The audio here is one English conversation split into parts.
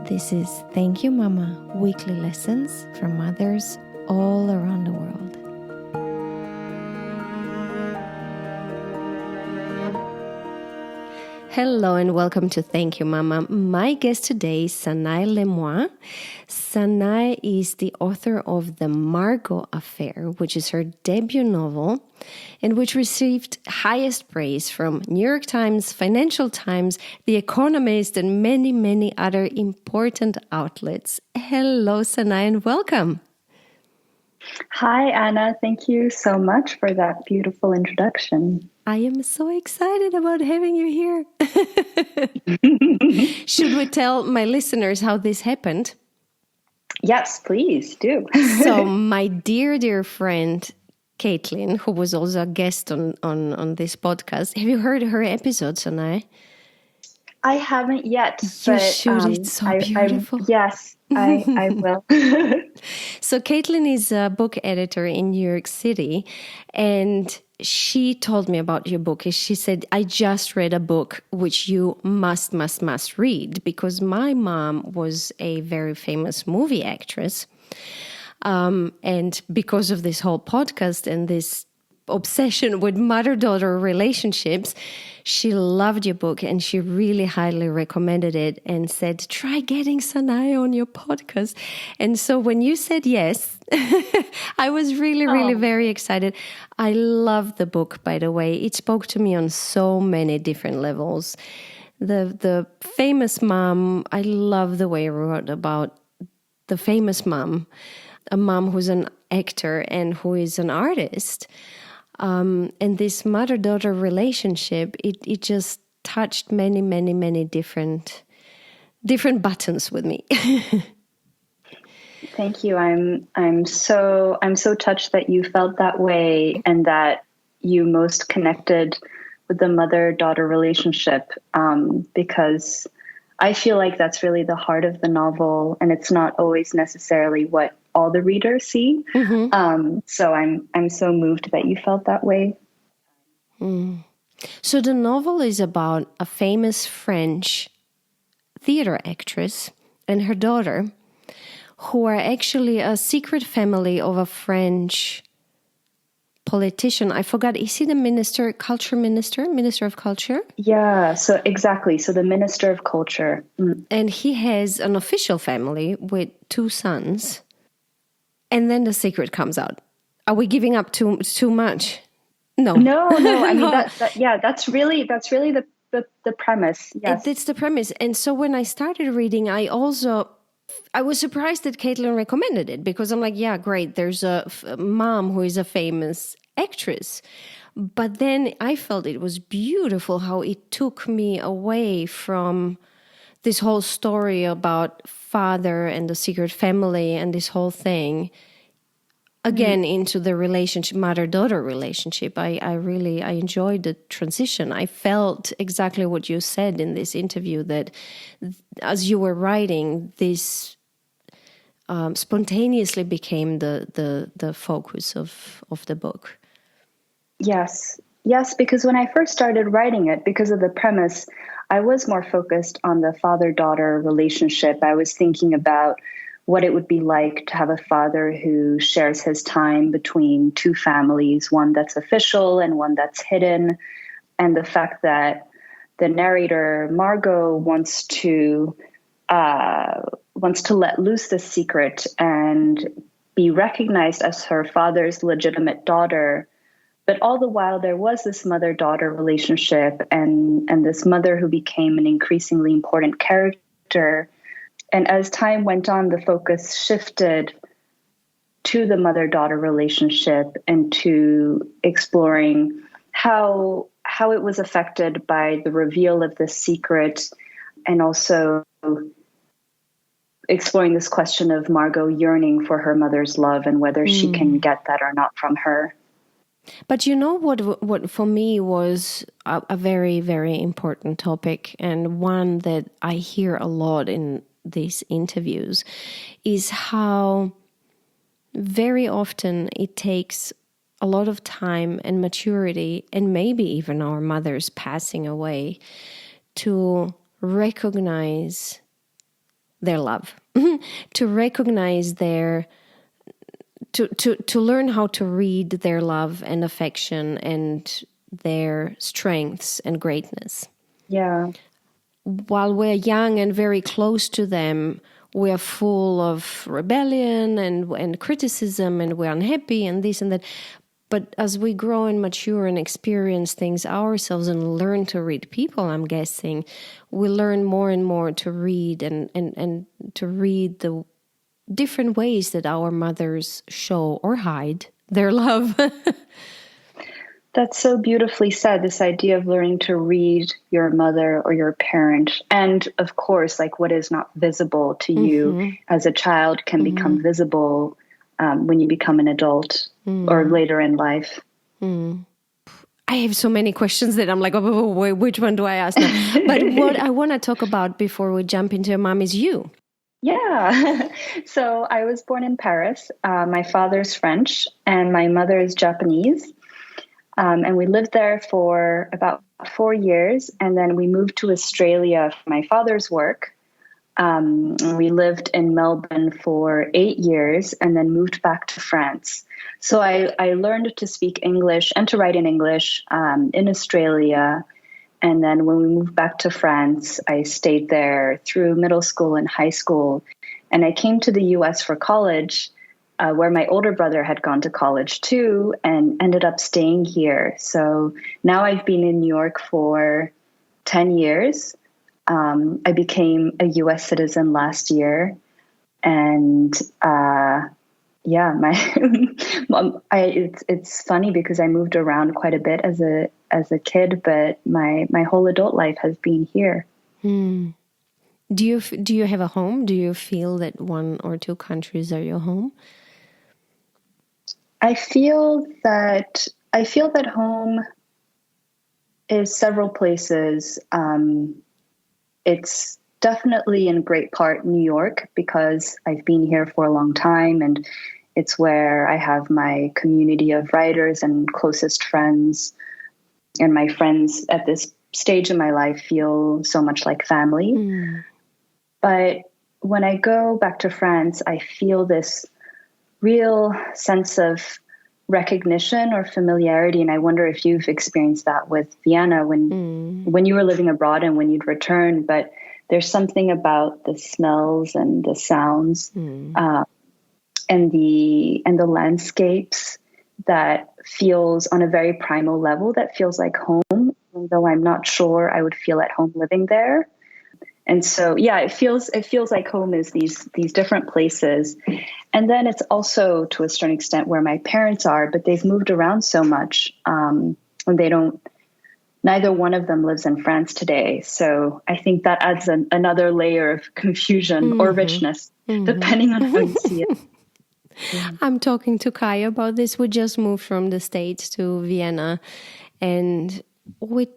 This is Thank You Mama, weekly lessons from mothers all around the world. Hello and welcome to Thank You Mama. My guest today is Sanaë Lemoine. Sanaë is the author of The Margot Affair, which is her debut novel and which received highest praise from New York Times, Financial Times, The Economist, and many, many other important outlets. Hello, Sanaë, and welcome. Hi, Anna. Thank you so much for that beautiful introduction. I am so excited about having you here. Should we tell my listeners how this happened? Yes, please do. So my dear friend, Caitlin, who was also a guest on this podcast, have you heard her episode, Sanaë? I haven't yet. You should. It's so beautiful. Yes, I will. So Caitlin is a book editor in New York City, and she told me about your book. She said, I just read a book which you must read, because my mom was a very famous movie actress. And because of this whole podcast and this obsession with mother-daughter relationships, she loved your book and she really highly recommended it and said, try getting Sanaë on your podcast. And so when you said yes, I was really very excited. I love the book, by the way. It spoke to me on so many different levels. The famous mom, I love the way you wrote about the famous mom, a mom who's an actor and who is an artist. And this mother-daughter relationship, it just touched many different buttons with me. Thank you. I'm so touched that you felt that way and that you most connected with the mother-daughter relationship, because I feel like that's really the heart of the novel, and it's not always necessarily what all the readers see. Mm-hmm. So I'm so moved that you felt that way. Mm. So the novel is about a famous French theater actress and her daughter, who are actually a secret family of a French politician. I forgot, is he the minister of culture? Yeah, so exactly. So the minister of culture. Mm. And he has an official family with 2 sons. And then the secret comes out. Are we giving up too much? No. I mean, that's really the premise. Yes, it's the premise. And so when I started reading, I was surprised that Caitlin recommended it, because I'm like, yeah, great. There's a mom who is a famous actress. But then I felt it was beautiful how it took me away from this whole story about father and the secret family and this whole thing, again, into the relationship, mother-daughter relationship. I enjoyed the transition. I felt exactly what you said in this interview, that as you were writing, this spontaneously became the focus of the book. Yes, because when I first started writing it, because of the premise, I was more focused on the father-daughter relationship. I was thinking about what it would be like to have a father who shares his time between 2 families, one that's official and one that's hidden. And the fact that the narrator, Margot, wants to let loose the secret and be recognized as her father's legitimate daughter. But all the while, there was this mother-daughter relationship and this mother who became an increasingly important character. And as time went on, the focus shifted to the mother-daughter relationship and to exploring how it was affected by the reveal of the secret, and also exploring this question of Margot yearning for her mother's love and whether she can get that or not from her. But you know what for me was a very, very important topic, and one that I hear a lot in these interviews, is how very often it takes a lot of time and maturity, and maybe even our mothers passing away, to recognize their love, to recognize to learn how to read their love and affection and their strengths and greatness. Yeah. While we're young and very close to them, we're full of rebellion and criticism, and we're unhappy and this and that. But as we grow and mature and experience things ourselves and learn to read people, I'm guessing, we learn more and more to read and to read the different ways that our mothers show or hide their love. That's so beautifully said, this idea of learning to read your mother or your parent. And of course, like what is not visible to you as a child can become visible when you become an adult or later in life. I have so many questions that I'm like, oh, wait, which one do I ask now? But what I want to talk about before we jump into your mom is you. Yeah. So I was born in Paris. My father's French and my mother is Japanese. And we lived there for about 4 years. And then we moved to Australia for my father's work. We lived in Melbourne for 8 years and then moved back to France. So I learned to speak English and to write in English in Australia. And then when we moved back to France, I stayed there through middle school and high school. And I came to the US for college, where my older brother had gone to college too, and ended up staying here. So now I've been in New York for 10 years. I became a US citizen last year. And yeah, it's funny because I moved around quite a bit as a kid, but my whole adult life has been here. Do you have a home? Do you feel that one or two countries are your home? I feel that home is several places. It's definitely in great part New York because I've been here for a long time, and it's where I have my community of writers and closest friends. And my friends at this stage in my life feel so much like family. But when I go back to France, I feel this real sense of recognition or familiarity. And I wonder if you've experienced that with Vienna when you were living abroad and when you'd return. But there's something about the smells and the sounds and the landscapes that feels on a very primal level, that feels like home, even though I'm not sure I would feel at home living there. And so, yeah, it feels like home is these different places. And then it's also to a certain extent where my parents are, but they've moved around so much. And neither one of them lives in France today. So I think that adds another layer of confusion or richness, depending on how you see it. I'm talking to Kai about this. We just moved from the States to Vienna, and we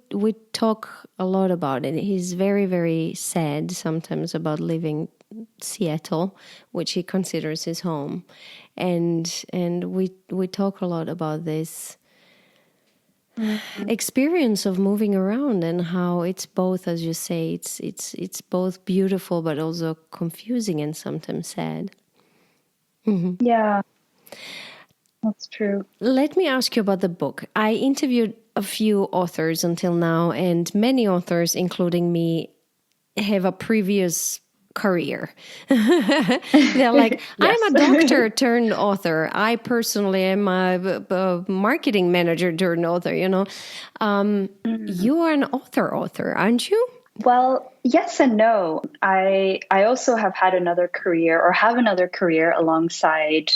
talk a lot about it. He's very, very sad sometimes about leaving Seattle, which he considers his home, and we talk a lot about this experience of moving around and how it's both, as you say, it's both beautiful but also confusing and sometimes sad. Yeah, that's true. Let me ask you about the book. I interviewed a few authors until now, and many authors, including me, have a previous career. They're like, Yes. I'm a doctor turned author. I personally am a marketing manager turned author, you know. You are an author, aren't you? Well, yes and no. I also have had another career or have another career alongside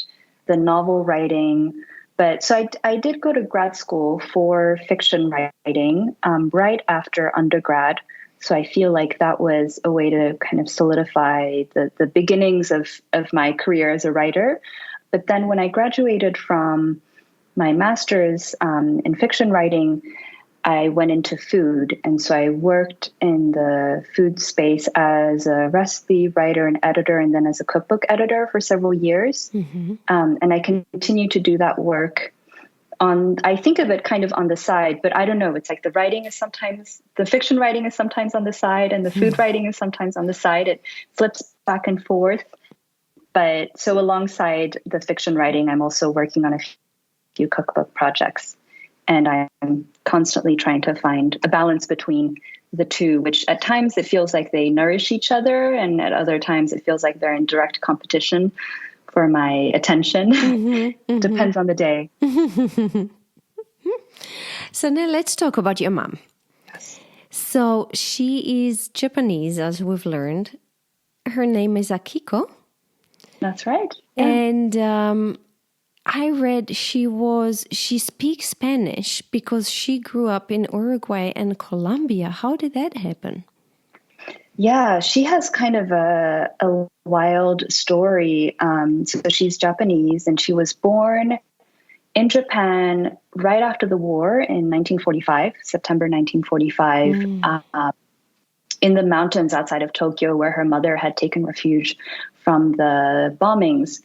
the novel writing. But so I did go to grad school for fiction writing right after undergrad. So I feel like that was a way to kind of solidify the beginnings of my career as a writer. But then when I graduated from my master's in fiction writing, I went into food. And so I worked in the food space as a recipe writer and editor, and then as a cookbook editor for several years. And I continued to do that work I think of it kind of on the side, but I don't know. It's like the fiction writing is sometimes on the side and the food writing is sometimes on the side. It flips back and forth. But so alongside the fiction writing, I'm also working on a few cookbook projects. And I'm constantly trying to find a balance between the two, which at times it feels like they nourish each other. And at other times it feels like they're in direct competition for my attention. Depends on the day. So now let's talk about your mom. Yes. So she is Japanese, as we've learned. Her name is Akiko. That's right. Yeah. And I read she speaks Spanish because she grew up in Uruguay and Colombia. How did that happen? Yeah, she has kind of a wild story. So she's Japanese and she was born in Japan right after the war in 1945, September 1945, in the mountains outside of Tokyo where her mother had taken refuge from the bombings.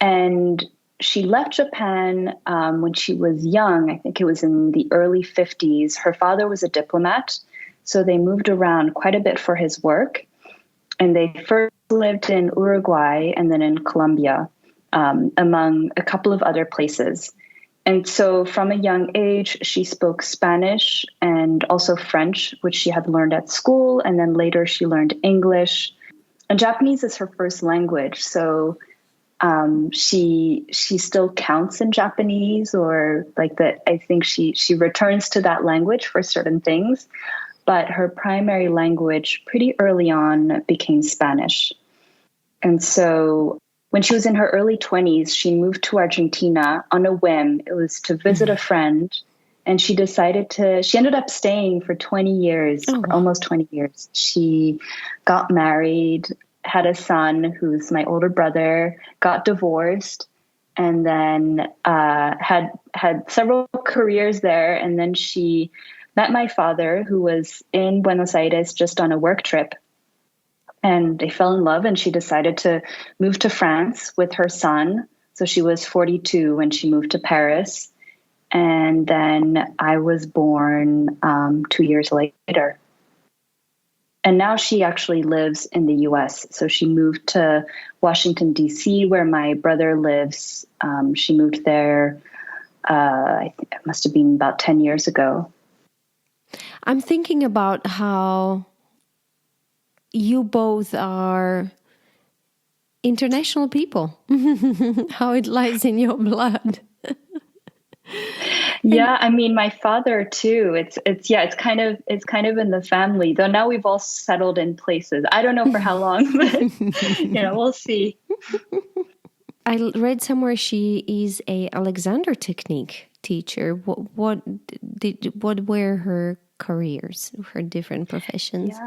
And she left Japan when she was young. I think it was in the early 50s. Her father was a diplomat, so they moved around quite a bit for his work. And they first lived in Uruguay and then in Colombia, among a couple of other places. And so from a young age, she spoke Spanish and also French, which she had learned at school. And then later she learned English. And Japanese is her first language. So she still counts in Japanese, or like that. I think she returns to that language for certain things. But her primary language pretty early on became Spanish. And so when she was in her early 20s, she moved to Argentina on a whim. It was to visit a friend. And she ended up staying for 20 years, for almost 20 years. She got married, had a son who's my older brother, got divorced, and then had several careers there. And then she met my father, who was in Buenos Aires just on a work trip. And they fell in love, and she decided to move to France with her son. So she was 42 when she moved to Paris. And then I was born 2 years later. And now she actually lives in the US. So she moved to Washington, D.C., where my brother lives. She moved there, I think it must have been about 10 years ago. I'm thinking about how you both are international people, how it lies in your blood. Yeah, I mean, my father too. It's kind of in the family. Though now we've all settled in places. I don't know for how long, but we'll see. I read somewhere she is a Alexander Technique teacher. What were her careers, her different professions?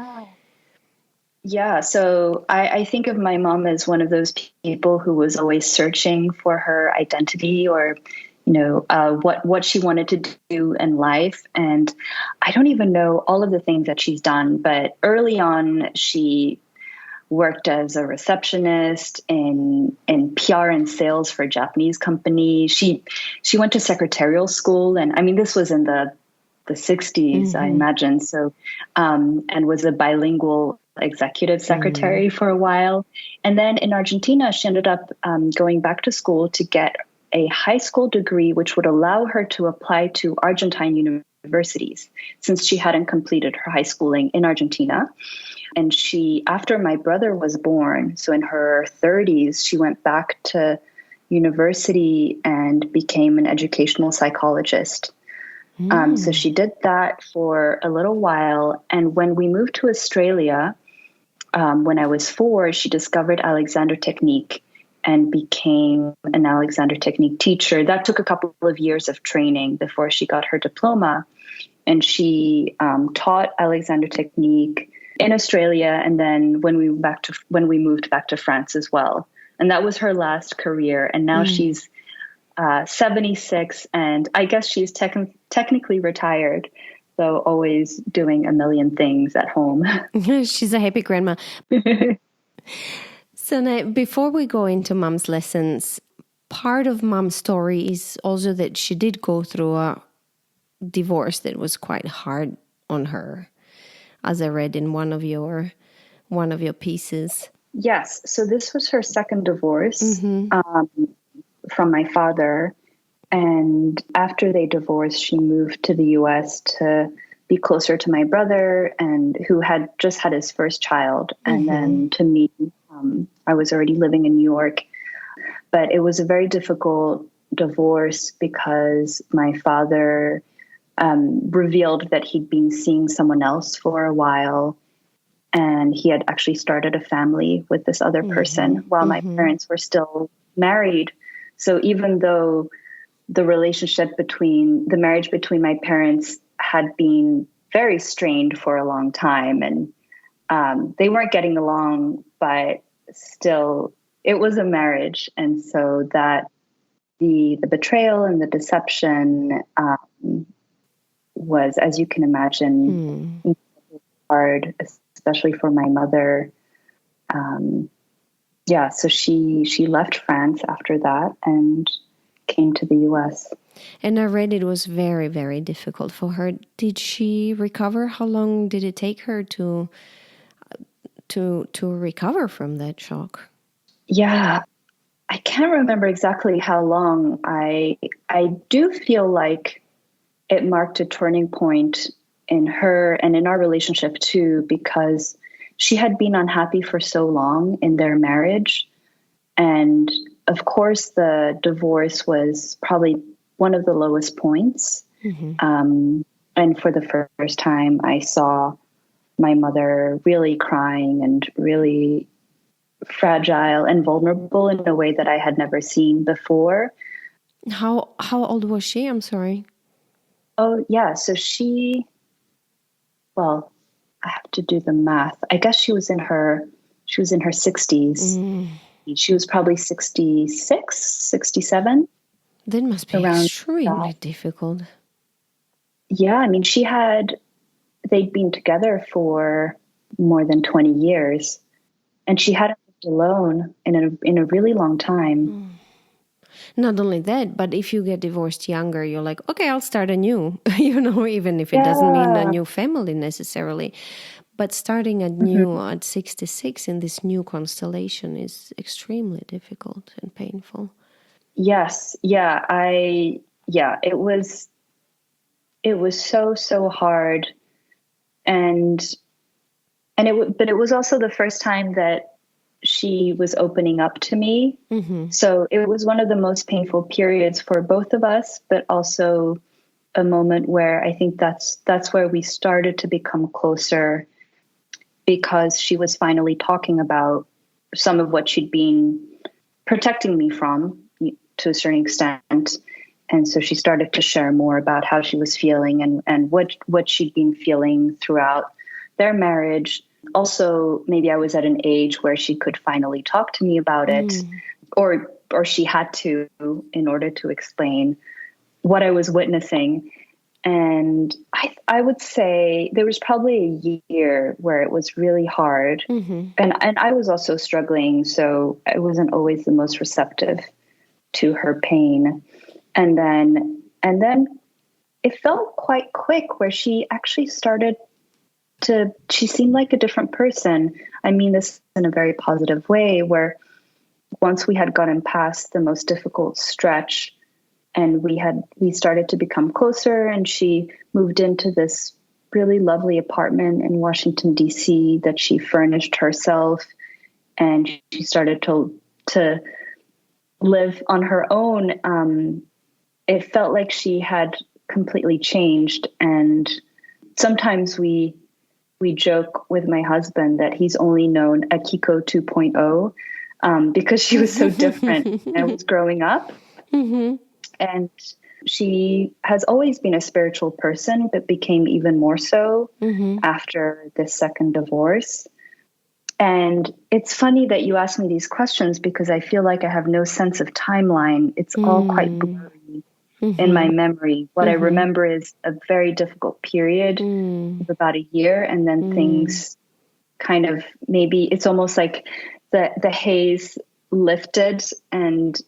Yeah. So I think of my mom as one of those people who was always searching for her identity, or what she wanted to do in life. And I don't even know all of the things that she's done, but early on, she worked as a receptionist in PR and sales for a Japanese company. She went to secretarial school. And I mean, this was in the 60s, I imagine. So, and was a bilingual executive secretary for a while. And then in Argentina, she ended up going back to school to get a high school degree, which would allow her to apply to Argentine universities, since she hadn't completed her high schooling in Argentina. And she, after my brother was born, so in her 30s, she went back to university and became an educational psychologist. So she did that for a little while. And when we moved to Australia, when I was 4, she discovered Alexander Technique and became an Alexander Technique teacher. That took a couple of years of training before she got her diploma. And she taught Alexander Technique in Australia, and then when we moved back to France as well. And that was her last career. And now she's 76, and I guess she's technically retired, so always doing a million things at home. She's a happy grandma. So now, before we go into mom's lessons, part of Mom's story is also that she did go through a divorce that was quite hard on her, as I read in one of your pieces. Yes. So this was her second divorce from my father. And after they divorced, she moved to the US to be closer to my brother, and who had just had his first child. And then to me, I was already living in New York. But it was a very difficult divorce because my father revealed that he'd been seeing someone else for a while. And he had actually started a family with this other person while my parents were still married. So even though the marriage between my parents had been very strained for a long time, and they weren't getting along, but still it was a marriage. And so that the betrayal and the deception was, as you can imagine, hard, especially for my mother. So she left France after that and came to the US. And I read it was very, very difficult for her. Did she recover? How long did it take her to recover from that shock? Yeah, I can't remember exactly how long. I do feel like it marked a turning point in her and in our relationship too, because she had been unhappy for so long in their marriage. And of course, the divorce was probably one of the lowest points. And for the first time, I saw my mother really crying and really fragile and vulnerable in a way that I had never seen before. How old was she? I'm sorry. Oh, yeah. So well, I have to do the math. I guess she was in her 60s. She was probably 66, 67. That must be extremely difficult. Yeah, I mean, they'd been together for more than 20 years, and she hadn't lived alone in a really long time. Not only that, but if you get divorced younger, you're like, okay, I'll start anew, even if it doesn't mean a new family necessarily. But starting anew at 66 in this new constellation is extremely difficult and painful. Yes. Yeah. It was so hard. But it was also the first time that she was opening up to me. So it was one of the most painful periods for both of us, but also a moment where I think that's where we started to become closer, because she was finally talking about some of what she'd been protecting me from to a certain extent. And so she started to share more about how she was feeling and what she'd been feeling throughout their marriage. Also, maybe I was at an age where she could finally talk to me about it, or she had to, in order to explain what I was witnessing. And I would say there was probably a year where it was really hard. And I was also struggling, so I wasn't always the most receptive to her pain. And then it felt quite quick where she actually she seemed like a different person. I mean this in a very positive way, where once we had gotten past the most difficult stretch and we started to become closer, and she moved into this really lovely apartment in Washington, D.C. that she furnished herself. And she started to live on her own. It felt like she had completely changed. And sometimes we joke with my husband that he's only known Akiko 2.0 because she was so different when I was growing up. And she has always been a spiritual person, but became even more so after this second divorce. And it's funny that you asked me these questions, because I feel like I have no sense of timeline. It's all quite blurry in my memory. What I remember is a very difficult period of about a year, and then things kind of, maybe it's almost like the haze lifted, and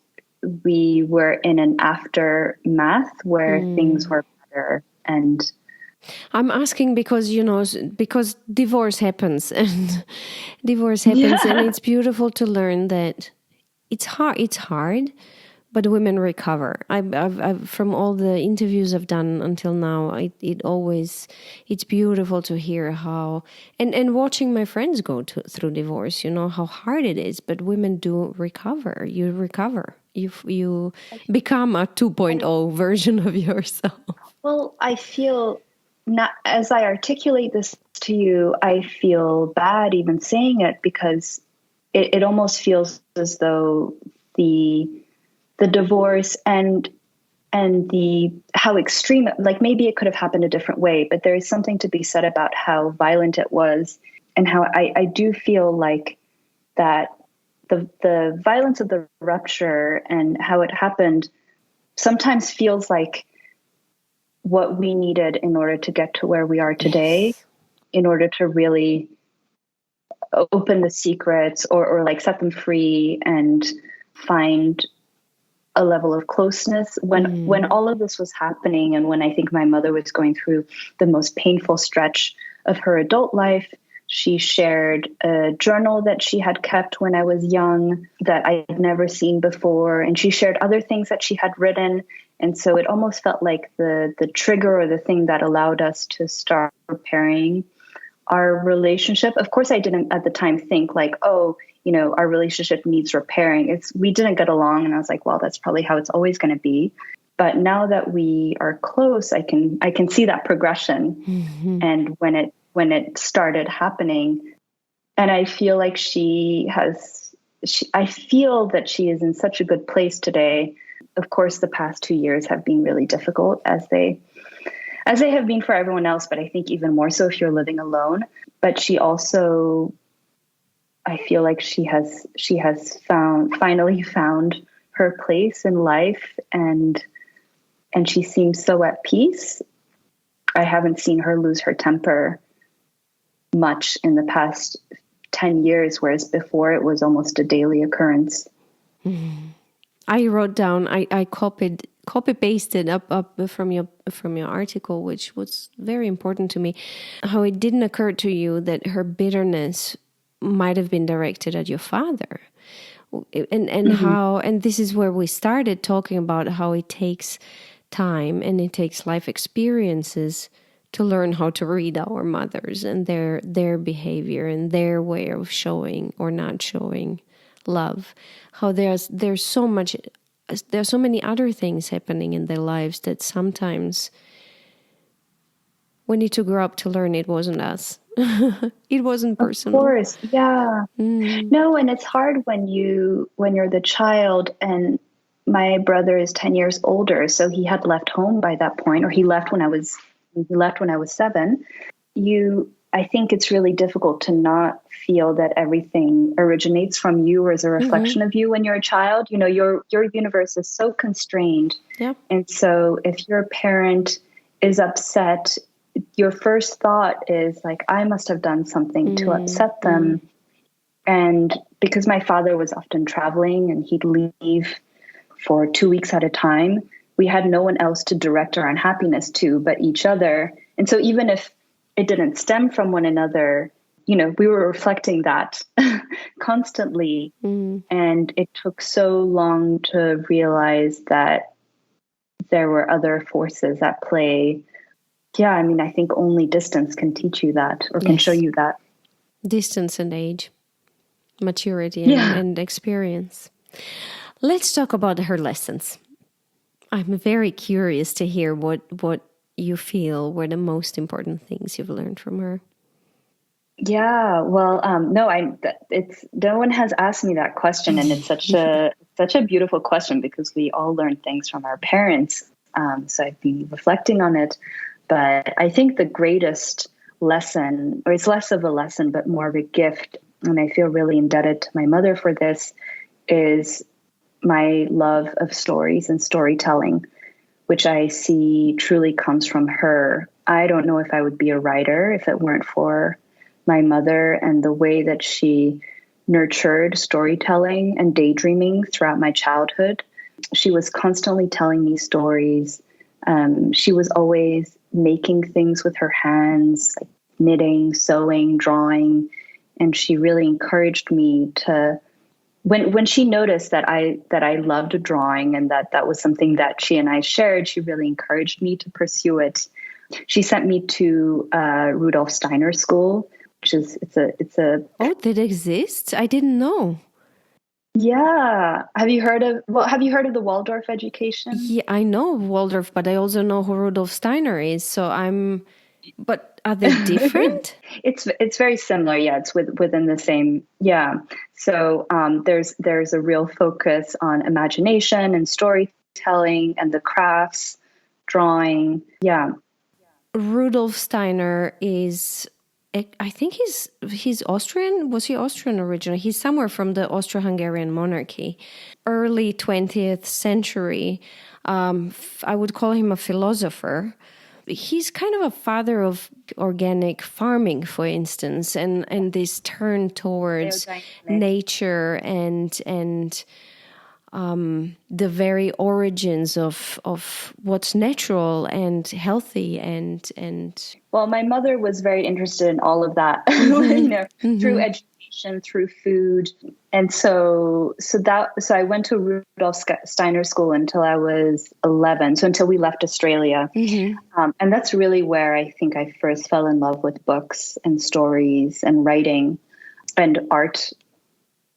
we were in an aftermath where things were better. And I'm asking because, because divorce happens and and it's beautiful to learn that it's hard, but women recover. I've from all the interviews I've done until now, it's beautiful to hear how, and watching my friends go through divorce, how hard it is, but women do recover. You recover. You become a 2.0 version of yourself. Well, I feel, not as I articulate this to you, I feel bad even saying it, because it almost feels as though the divorce and the how extreme, like maybe it could have happened a different way, but there is something to be said about how violent it was, and how I do feel like that the violence of the rupture and how it happened sometimes feels like what we needed in order to get to where we are today, Yes. in order to really open the secrets, or like set them free and find a level of closeness. When all of this was happening, and when I think my mother was going through the most painful stretch of her adult life, she shared a journal that she had kept when I was young that I had never seen before. And she shared other things that she had written. And so it almost felt like the trigger, or the thing that allowed us to start repairing our relationship. Of course, I didn't at the time think like, oh, our relationship needs repairing. We didn't get along. And I was like, well, that's probably how it's always going to be. But now that we are close, I can see that progression. Mm-hmm. And when it started happening, and I feel like I feel that she is in such a good place today. Of course, the past 2 years have been really difficult, as they have been for everyone else, but I think even more so if you're living alone. But she also, I feel like she has finally found her place in life, and she seems so at peace. I haven't seen her lose her temper much in the past 10 years, whereas before it was almost a daily occurrence. I wrote down, I copy pasted up from your article, which was very important to me, how it didn't occur to you that her bitterness might have been directed at your father. And how, and this is where we started talking about how it takes time and it takes life experiences to learn how to read our mothers and their behavior and their way of showing or not showing love. How there's so many other things happening in their lives that sometimes we need to grow up to learn it wasn't us. It wasn't personal. Of course, yeah. No, and it's hard when you're the child, and my brother is 10 years older, so he had left home by that point, or he left when I was 7. I think it's really difficult to not feel that everything originates from you or is a reflection of you when you're a child. Your universe is so constrained. Yeah. And so if your parent is upset, your first thought is like, I must have done something to upset them. And because my father was often traveling and he'd leave for 2 weeks at a time, we had no one else to direct our unhappiness to but each other. And so even if it didn't stem from one another, we were reflecting that constantly. And it took so long to realize that there were other forces at play. Yeah, I mean, I think only distance can teach you that, or can show you that. Distance and age, maturity and experience. Let's talk about her lessons. I'm very curious to hear what you feel were the most important things you've learned from her. Yeah, well, no one has asked me that question, and it's such a beautiful question, because we all learn things from our parents. So I've been reflecting on it, but I think the greatest lesson, or it's less of a lesson, but more of a gift, and I feel really indebted to my mother for this, is my love of stories and storytelling, which I see truly comes from her. I don't know if I would be a writer if it weren't for my mother and the way that she nurtured storytelling and daydreaming throughout my childhood. She was constantly telling me stories. She was always making things with her hands, like knitting, sewing, drawing. And she really encouraged me to, when she noticed that I loved drawing and that was something that she and I shared, she really encouraged me to pursue it. She sent me to Rudolf Steiner School, which is it's a Oh, that exists? I didn't know. Yeah. Have you heard of the Waldorf education? Yeah, I know Waldorf, but I also know who Rudolf Steiner is. But are they different? It's very similar. Yeah, it's within the same. Yeah. So there's a real focus on imagination and storytelling and the crafts, drawing. Yeah. Rudolf Steiner is, I think he's Austrian. Was he Austrian originally? He's somewhere from the Austro-Hungarian monarchy, early 20th century. I would call him a philosopher. He's kind of a father of organic farming, for instance, and this turn towards nature and the very origins of what's natural and healthy and well, my mother was very interested in all of that, through education, through food. And so I went to Rudolf Steiner School until I was 11. So until we left Australia. And that's really where I think I first fell in love with books and stories and writing and art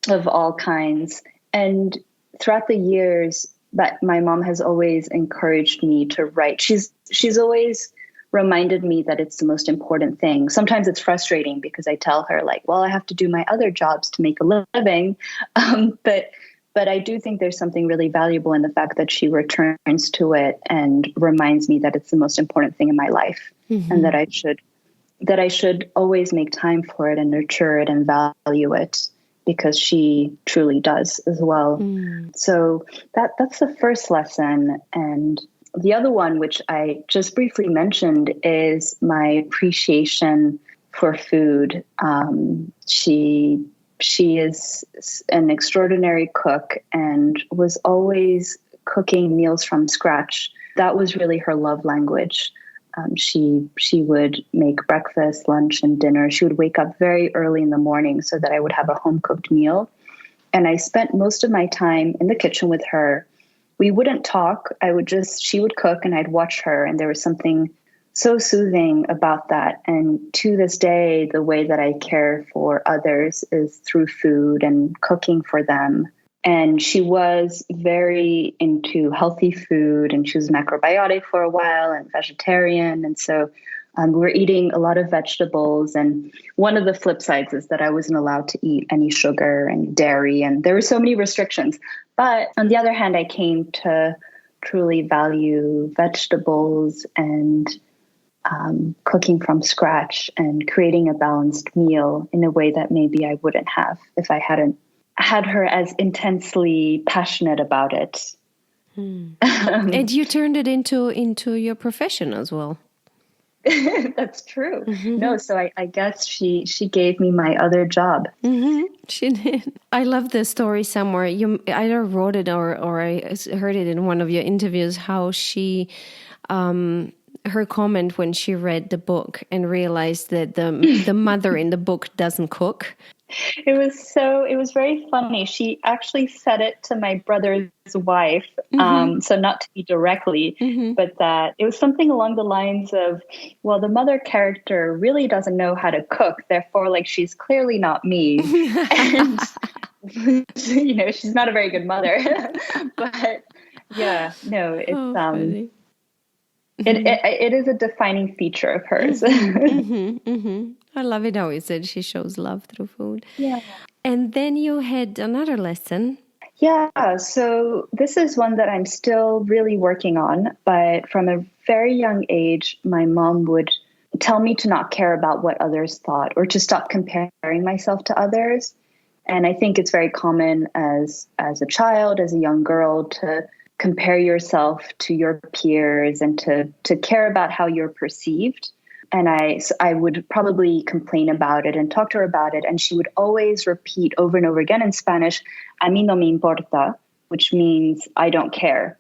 of all kinds. And throughout the years, that my mom has always encouraged me to write. She's always reminded me that it's the most important thing. Sometimes it's frustrating because I tell her like, well, I have to do my other jobs to make a living. But I do think there's something really valuable in the fact that she returns to it and reminds me that it's the most important thing in my life, and that I should always make time for it and nurture it and value it, because she truly does as well. So that's the first lesson. And the other one, which I just briefly mentioned, is my appreciation for food. She is an extraordinary cook and was always cooking meals from scratch. That was really her love language. She would make breakfast, lunch, and dinner. She would wake up very early in the morning so that I would have a home-cooked meal. And I spent most of my time in the kitchen with her. We wouldn't talk. She would cook and I'd watch her. And there was something so soothing about that. And to this day, the way that I care for others is through food and cooking for them. And she was very into healthy food, and she was macrobiotic for a while and vegetarian. And so we were eating a lot of vegetables. And one of the flip sides is that I wasn't allowed to eat any sugar and dairy, and there were so many restrictions. But on the other hand, I came to truly value vegetables and cooking from scratch and creating a balanced meal in a way that maybe I wouldn't have if I hadn't had her as intensely passionate about it. And you turned it into your profession as well. That's true. No, so I guess she gave me my other job. She did. I love the story somewhere. You either wrote it or I heard it in one of your interviews, how she, her comment when she read the book and realized that the mother in the book doesn't cook. It was very funny. She actually said it to my brother's wife. So not to me directly, but that it was something along the lines of, well, the mother character really doesn't know how to cook. Therefore, like, she's clearly not me. And, she's not a very good mother. But yeah, no, it's, it is a defining feature of hers. I love it how you said she shows love through food. Yeah. And then you had another lesson. Yeah. So this is one that I'm still really working on. But from a very young age, my mom would tell me to not care about what others thought or to stop comparing myself to others. And I think it's very common as a child, as a young girl, to compare yourself to your peers and to care about how you're perceived. And I would probably complain about it and talk to her about it. And she would always repeat over and over again in Spanish, a mí no me importa, which means I don't care.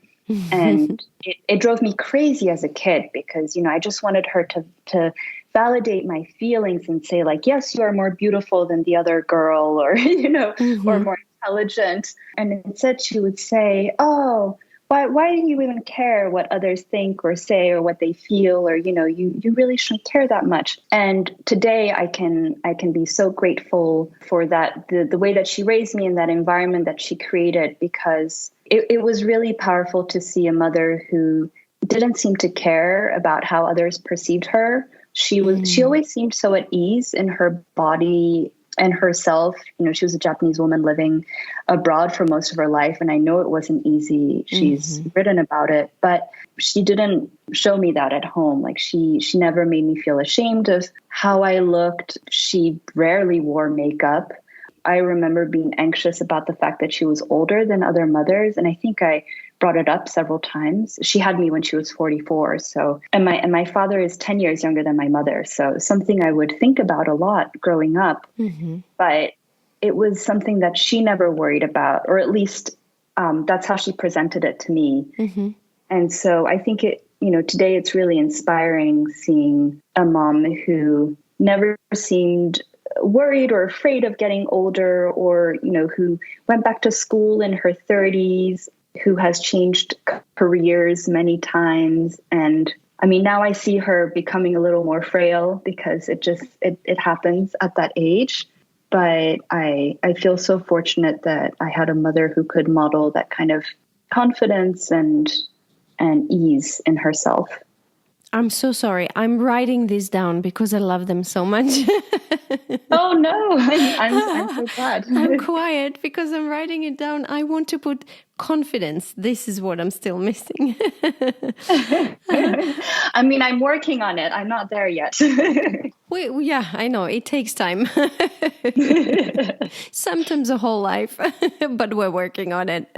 And it drove me crazy as a kid because, I just wanted her to validate my feelings and say like, yes, you are more beautiful than the other girl, or, or more intelligent. And instead she would say, oh, why do you even care what others think or say or what they feel, or, you really shouldn't care that much. And today I can be so grateful for that, the way that she raised me in that environment that she created, because it was really powerful to see a mother who didn't seem to care about how others perceived her. She always seemed so at ease in her body and herself. She was a Japanese woman living abroad for most of her life. And I know it wasn't easy. She's written about it, but she didn't show me that at home. Like she never made me feel ashamed of how I looked. She rarely wore makeup. I remember being anxious about the fact that she was older than other mothers. And I think I brought it up several times. She had me when she was 44. So, and my father is 10 years younger than my mother. So something I would think about a lot growing up, but it was something that she never worried about, or at least that's how she presented it to me. And so I think today it's really inspiring seeing a mom who never seemed worried or afraid of getting older, or, who went back to school in her 30s, who has changed careers many times. And I mean, now I see her becoming a little more frail because it happens at that age. But I feel so fortunate that I had a mother who could model that kind of confidence and ease in herself. I'm so sorry. I'm writing this down because I love them so much. Oh, no. I'm so glad. I'm quiet because I'm writing it down. I want to put confidence. This is what I'm still missing. I mean, I'm working on it. I'm not there yet. Yeah, I know. It takes time. Sometimes a whole life, but we're working on it.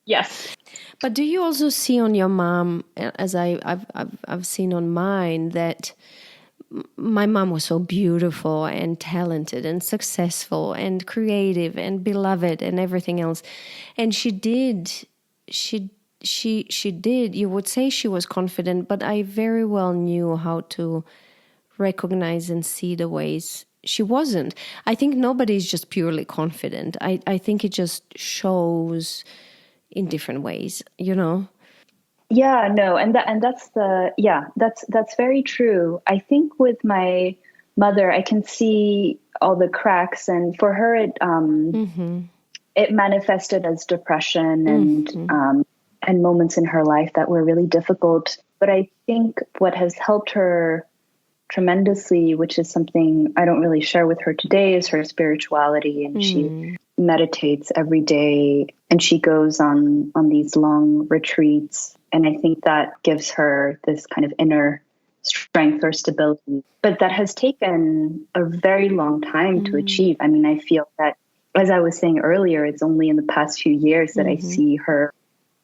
Yes. But do you also see on your mom, as I've seen on mine, that my mom was so beautiful and talented and successful and creative and beloved and everything else, and she did. You would say she was confident, but I very well knew how to recognize and see the ways she wasn't. I think nobody's just purely confident. I think it just shows in different ways, Yeah, no, that's very true. I think with my mother, I can see all the cracks, and for her, it manifested as depression and moments in her life that were really difficult. But I think what has helped her tremendously, which is something I don't really share with her today, is her spirituality, and she meditates every day, and she goes on these long retreats. And I think that gives her this kind of inner strength or stability. But that has taken a very long time to achieve. I mean, I feel that, as I was saying earlier, it's only in the past few years that I see her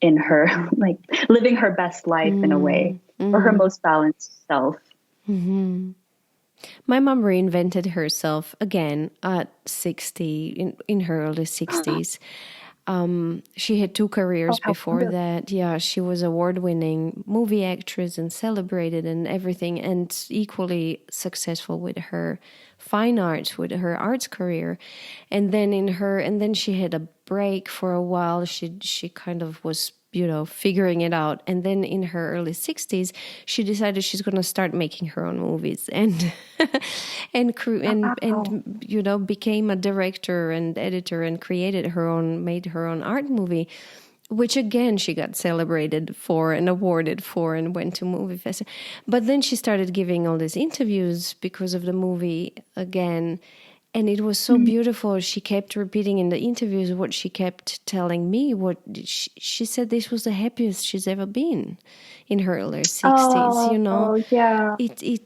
in her, like, living her best life in a way, or her most balanced self. My mom reinvented herself again at 60, in her early 60s. She had 2 careers before that. Yeah, she was award-winning movie actress and celebrated and everything, and equally successful with her fine arts, with her arts career. And then she had a break for a while. She kind of was, figuring it out. And then in her early 60s, she decided she's going to start making her own movies and became a director and editor and made her own art movie, which again, she got celebrated for and awarded for and went to movie festival. But then she started giving all these interviews because of the movie again. And it was so beautiful. She kept repeating in the interviews what she kept telling me. What she said, this was the happiest she's ever been in her early 60s. Oh, yeah.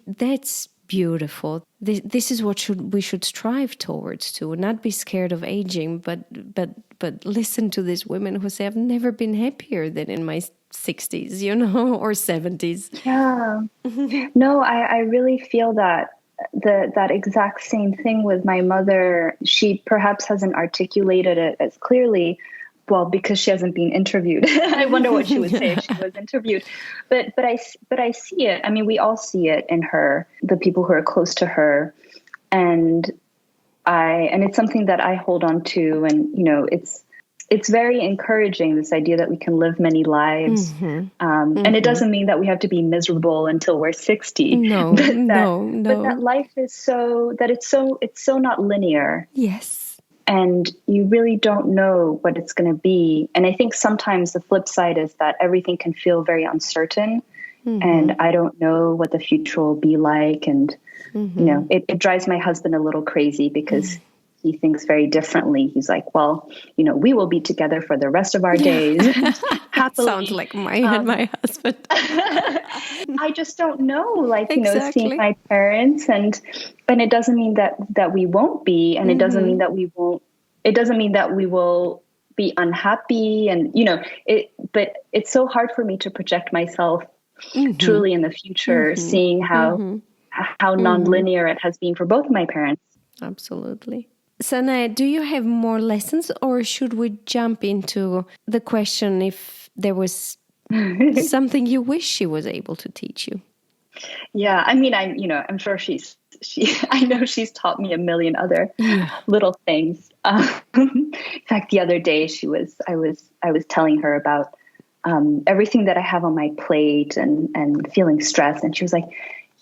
That's beautiful. This is what we should strive towards, to not be scared of aging, but listen to these women who say, I've never been happier than in my 60s, or 70s. Yeah. No, I really feel that. That exact same thing with my mother. She perhaps hasn't articulated it as clearly, well, because she hasn't been interviewed. I wonder what she would say if she was interviewed. But I see it. I mean, we all see it in her, the people who are close to her. And it's something that I hold on to. And, it's very encouraging, this idea that we can live many lives. And it doesn't mean that we have to be miserable until we're 60. No, no. But that life is it's so not linear. Yes. And you really don't know what it's going to be. And I think sometimes the flip side is that everything can feel very uncertain. And I don't know what the future will be like. And, it drives my husband a little crazy because he thinks very differently. He's like, well, we will be together for the rest of our days. Happily. Sounds like my husband. I just don't know, Exactly. seeing my parents and it doesn't mean that we won't be, and it doesn't mean that we won't, it doesn't mean that we will be unhappy. And, but it's so hard for me to project myself truly in the future, seeing how nonlinear it has been for both of my parents. Absolutely. Sanaë, do you have more lessons, or should we jump into the question if there was something you wish she was able to teach you? Yeah, I mean, I'm sure I know she's taught me a million other little things. In fact, the other day I was telling her about everything that I have on my plate and feeling stressed, and she was like,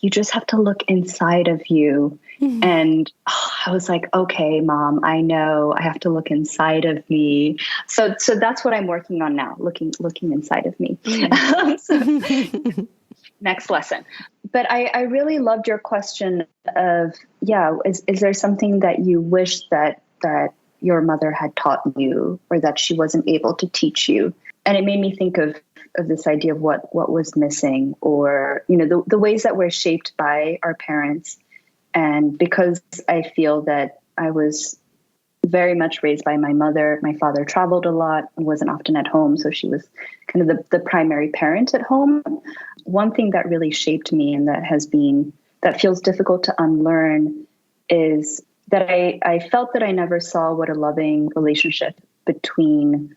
you just have to look inside of you. And I was like, okay, Mom, I know I have to look inside of me. So that's what I'm working on now, looking inside of me. Next lesson. But I really loved your question of, is there something that you wish that your mother had taught you, or that she wasn't able to teach you? And it made me think of this idea of what was missing, or, the ways that we're shaped by our parents. And because I feel that I was very much raised by my mother, my father traveled a lot and wasn't often at home. So she was kind of the primary parent at home. One thing that really shaped me, and that feels difficult to unlearn, is that I felt that I never saw what a loving relationship between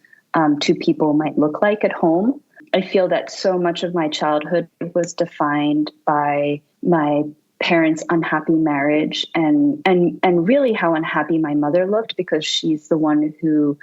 two people might look like at home. I feel that so much of my childhood was defined by my parents' unhappy marriage and really how unhappy my mother looked, because she's the one who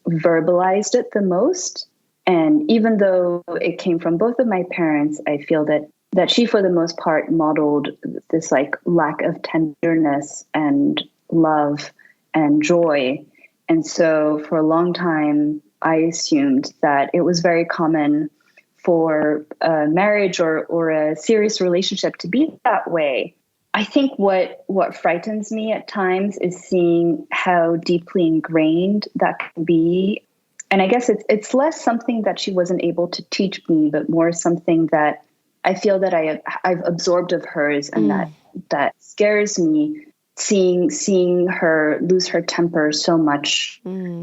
verbalized it the most. And even though it came from both of my parents, I feel that she, for the most part, modeled this lack of tenderness and love and joy. And so for a long time, I assumed that it was very common for a marriage or a serious relationship to be that way. I think what frightens me at times is seeing how deeply ingrained that can be. And I guess it's less something that she wasn't able to teach me, but more something that I feel that I've absorbed of hers, and that scares me, seeing her lose her temper so much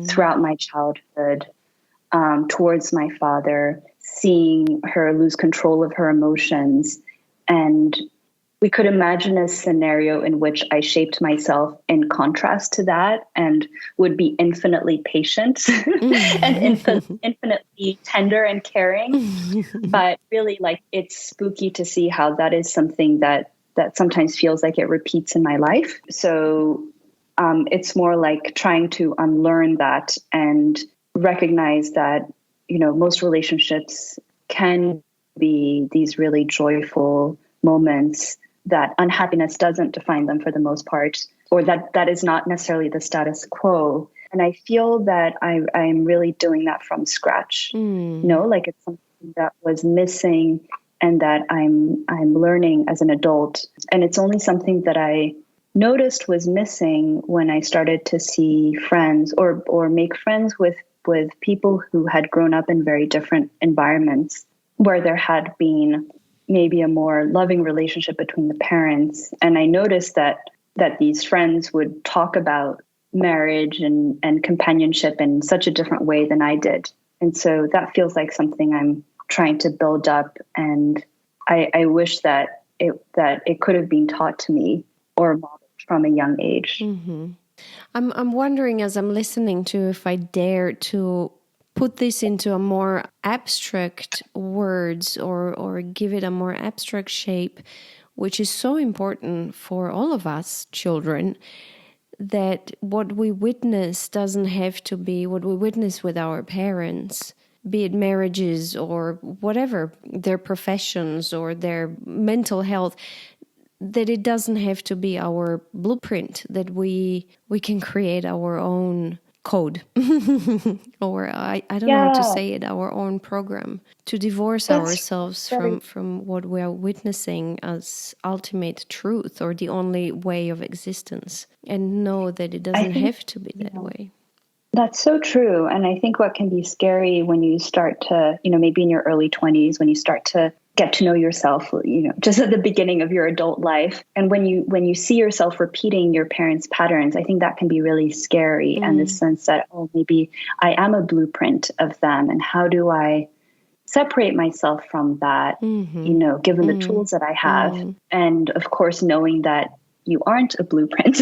throughout my childhood towards my father, seeing her lose control of her emotions. And we could imagine a scenario in which I shaped myself in contrast to that and would be infinitely patient and infinitely tender and caring. But really, it's spooky to see how that is something that sometimes feels like it repeats in my life. So it's more like trying to unlearn that and recognize that, most relationships can be these really joyful moments, that unhappiness doesn't define them for the most part, or that is not necessarily the status quo. And I feel that I'm really doing that from scratch. It's something that was missing and that I'm learning as an adult. And it's only something that I noticed was missing when I started to see friends or make friends with people who had grown up in very different environments, where there had been maybe a more loving relationship between the parents. And I noticed that these friends would talk about marriage and companionship in such a different way than I did. And so that feels like something I'm trying to build up. And I wish that it could have been taught to me or modeled from a young age. I'm wondering, as I'm listening to, if I dare to put this into a more abstract words or give it a more abstract shape, which is so important for all of us children, that what we witness doesn't have to be what we witness with our parents, be it marriages or whatever, their professions or their mental health, that it doesn't have to be our blueprint, that we can create our own code or I don't know how to say it, our own program, to divorce ourselves from what we are witnessing as ultimate truth or the only way of existence, and know that it doesn't have to be that way. That's so true. And I think what can be scary when you start to, maybe in your early 20s, when you start to get to know yourself, just at the beginning of your adult life. And when you see yourself repeating your parents' patterns, I think that can be really scary. And the sense that, maybe I am a blueprint of them. And how do I separate myself from that, given the tools that I have? And of course, knowing that you aren't a blueprint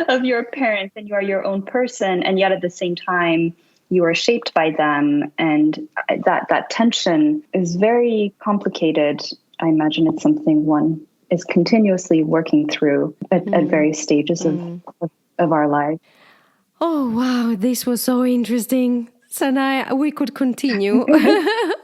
of your parents and you are your own person. And yet at the same time, you are shaped by them. And that tension is very complicated. I imagine it's something one is continuously working through at various stages of our life. Oh, wow. This was so interesting. Sanaë, we could continue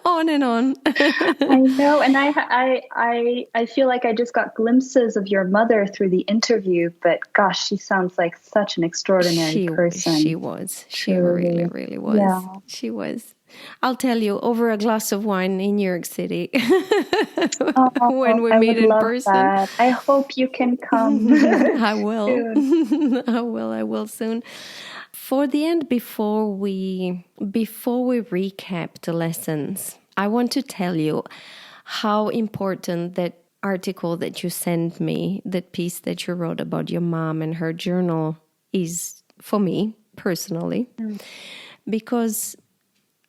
on and on. I know. And I feel like I just got glimpses of your mother through the interview, but gosh, she sounds like such an extraordinary person. She was. She really, really was. Yeah. She was. I'll tell you, over a glass of wine in New York City when we meet in person. That. I hope you can come. I will. I will soon. For the end, before we recap the lessons, I want to tell you how important that article that you sent me, that piece that you wrote about your mom and her journal is for me personally. Because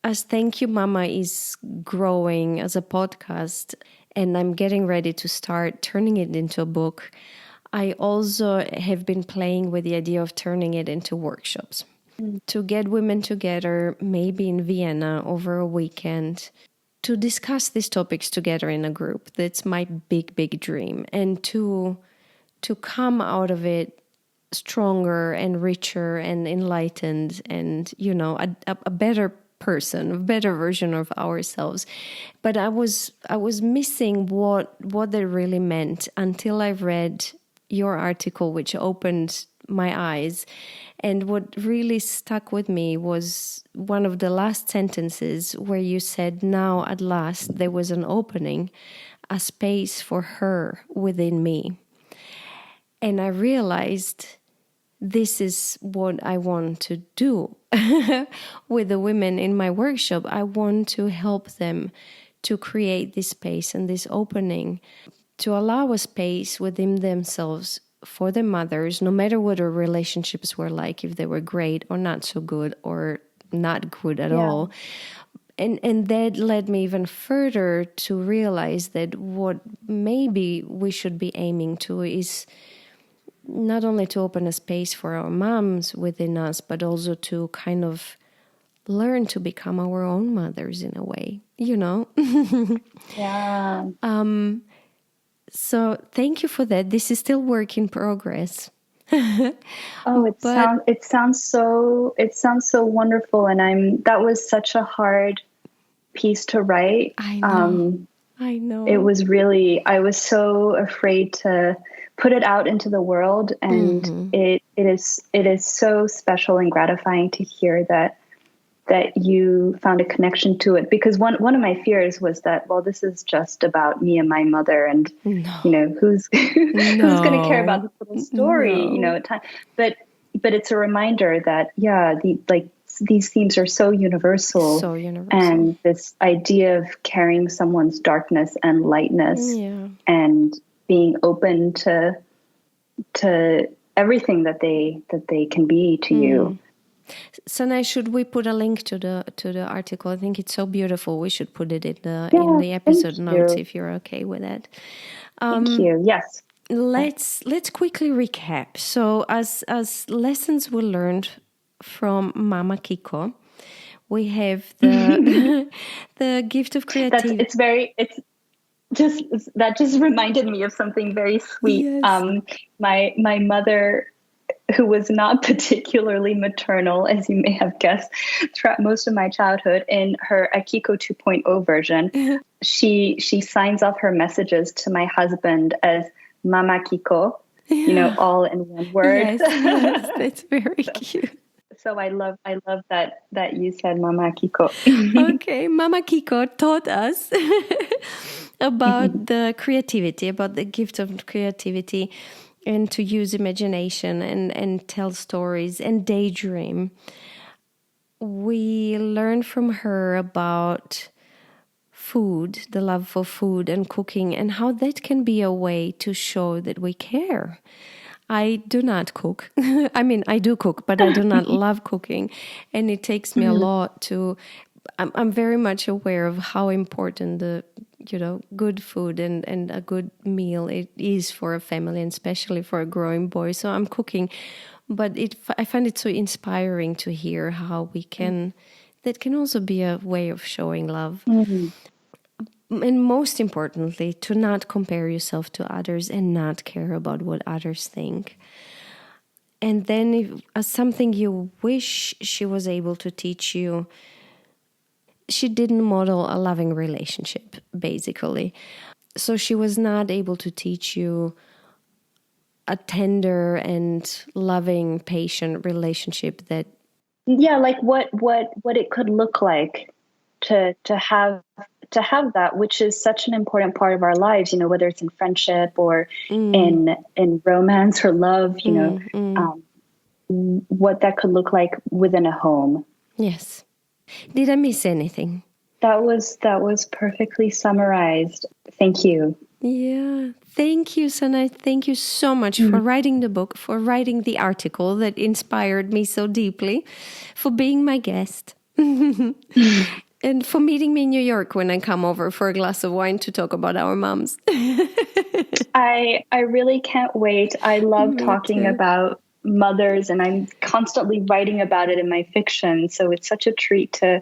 as Thank You Mama is growing as a podcast and I'm getting ready to start turning it into a book, I also have been playing with the idea of turning it into workshops. To get women together, maybe in Vienna over a weekend, to discuss these topics together in a group. That's my big, big dream. And to come out of it stronger and richer and enlightened and, a better person, a better version of ourselves. But I was missing what that really meant until I read your article, which opened my eyes. And what really stuck with me was one of the last sentences where you said, now at last there was an opening, a space for her within me. And I realized this is what I want to do with the women in my workshop. I want to help them to create this space and this opening, to allow a space within themselves for their mothers, no matter what their relationships were like, if they were great or not so good or not good at all. And that led me even further to realize that what maybe we should be aiming to is not only to open a space for our moms within us, but also to kind of learn to become our own mothers in a way, Yeah. So thank you for that. This is still work in progress. It sounds so wonderful, and that was such a hard piece to write. I know. It was really, I was so afraid to put it out into the world, and it is so special and gratifying to hear that you found a connection to it, because one of my fears was that, well, this is just about me and my mother, and who's who's going to care about this little story, at time. But it's a reminder that these themes are so universal, and this idea of carrying someone's darkness and lightness, and being open to everything that they can be to you. Sanaë, should we put a link to the article? I think it's so beautiful. We should put it in the episode notes if you're okay with that. Thank you. Yes. Let's quickly recap. So as lessons we learned from Mama Akiko, we have the the gift of creativity. That just reminded me of something very sweet. Yes. My mother, who was not particularly maternal, as you may have guessed, throughout most of my childhood, in her Akiko 2.0 version, she signs off her messages to my husband as Mama Kiko, all in one word. Yes, that's very cute. So I love that you said Mama Kiko. Okay, Mama Kiko taught us about the creativity, about the gift of creativity, and to use imagination and tell stories and daydream. We learned from her about food, the love for food and cooking, and how that can be a way to show that we care. I do not cook. I mean, I do cook, but I do not love cooking. And it takes me a lot to... I'm very much aware of how important the, good food and a good meal it is for a family, and especially for a growing boy. So I'm cooking. But I find it so inspiring to hear how we can... That can also be a way of showing love. Mm-hmm. And most importantly, to not compare yourself to others and not care about what others think. And then something you wish she was able to teach you, she didn't model a loving relationship, basically. So she was not able to teach you a tender and loving, patient relationship that... Yeah, like what it could look like to have that, which is such an important part of our lives, whether it's in friendship or in romance or love, what that could look like within a home. Yes. Did I miss anything? That was perfectly summarized. Thank you. Yeah. Thank you, Sanaë. Thank you so much for writing the book, for writing the article that inspired me so deeply, for being my guest. And for meeting me in New York when I come over for a glass of wine to talk about our moms. I really can't wait. I love talking about mothers, and I'm constantly writing about it in my fiction. So it's such a treat to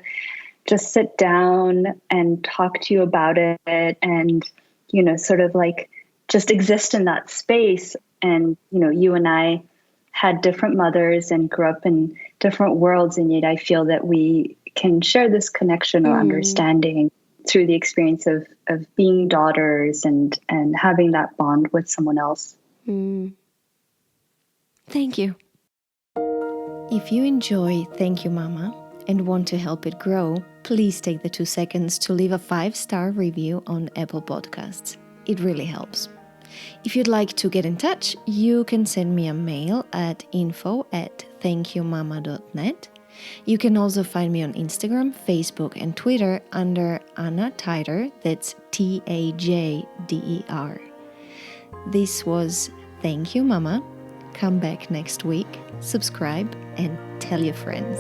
just sit down and talk to you about it and, sort of like just exist in that space. And, you and I had different mothers and grew up in different worlds, and yet I feel that we can share this connection or understanding through the experience of being daughters and having that bond with someone else. Thank you. If you enjoy Thank You Mama and want to help it grow, please take the 2 seconds to leave a 5-star review on Apple Podcasts. It really helps. If you'd like to get in touch, you can send me a mail at info@thankyoumama.net. You can also find me on Instagram, Facebook, and Twitter under Anna Tijder, that's Tajder. This was Thank You Mama. Come back next week, subscribe, and tell your friends.